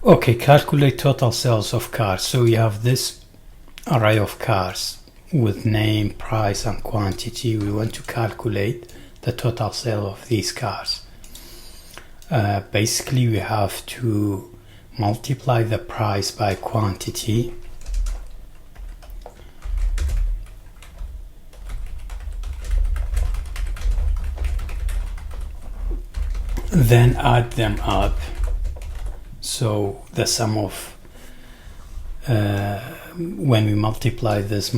Okay, calculate total sales of cars. So we have this array of cars with name, price, and quantity. We want to calculate the total sale of these cars. Basically, we have to multiply the price by quantity. Then add them up. So the sum of when we multiply this,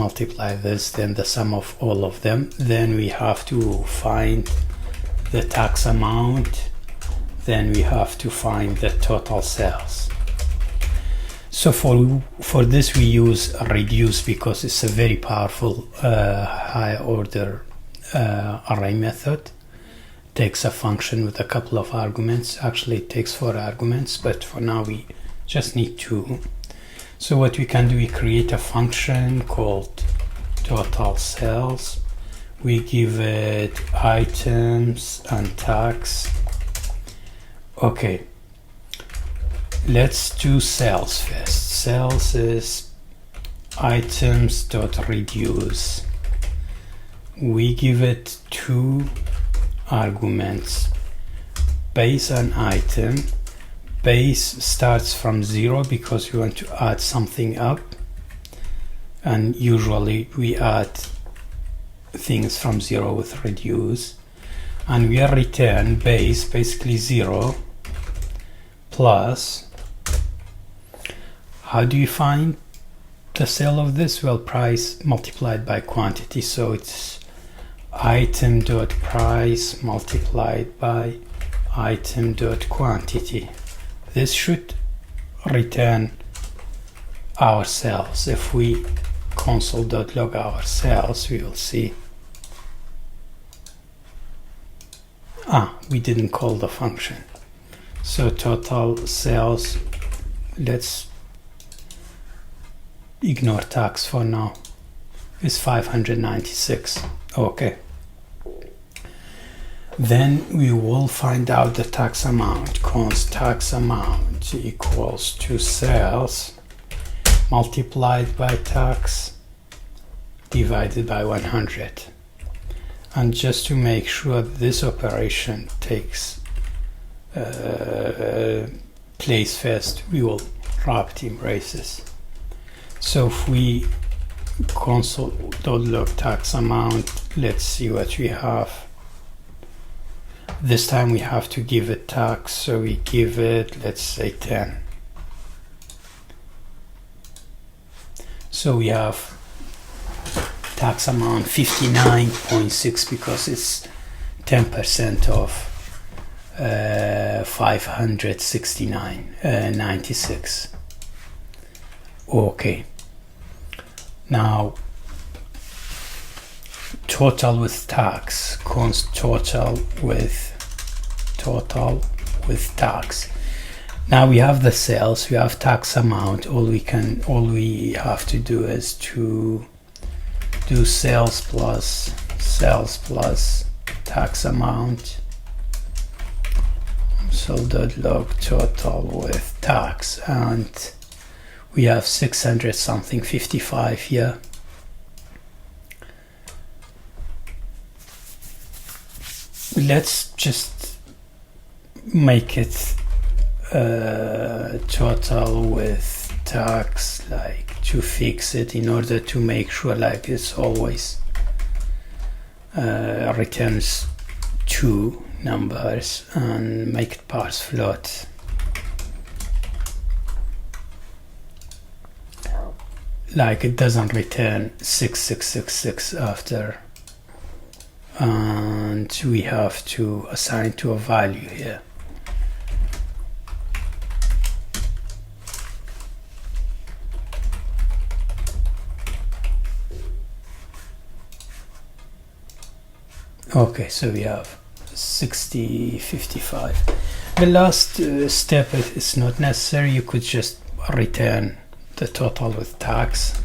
then the sum of all of them. Then we have to find the tax amount. Then we have to find the total sales. So for this we use reduce because it's a very powerful high order array method. Takes a function with a couple of arguments. Actually it takes 4 arguments, but for now we just need 2. So what we can do, we create a function called total sales. We give it items and tax. Okay, let's do sales first. Sales is items.reduce. We give it 2 arguments. Base and item. Base starts from 0 because we want to add something up, and usually we add things from 0 with reduce, and we return base, basically 0 plus. How do you find the sale of this? Well, price multiplied by quantity, so it's item.price multiplied by item.quantity. This should return our sales. If we console.log our sales, we will see we didn't call the function. So total sales, let's ignore tax for now, is 596. Okay. Then we will find out the tax amount. Const tax amount equals to sales multiplied by tax divided by 100. And just to make sure this operation takes place first, we will wrap team braces. So if we console.log tax amount, let's see what we have. This time we have to give it tax, so we give it, let's say 10. So we have tax amount 59.6 because it's 10% of 569.96. Okay. Now total with tax, const total with tax. Now we have the sales, we have tax amount. All we have to do is to do sales plus tax amount. So.log total with tax, and we have 600 something 55 here. Let's just make it total with tax, like to fix it in order to make sure like it's always returns 2 numbers, and make it parse float. Like it doesn't return 6666 after, and we have to assign to a value here. Okay, so we have 6055. The last step is not necessary. You could just return the total with tax.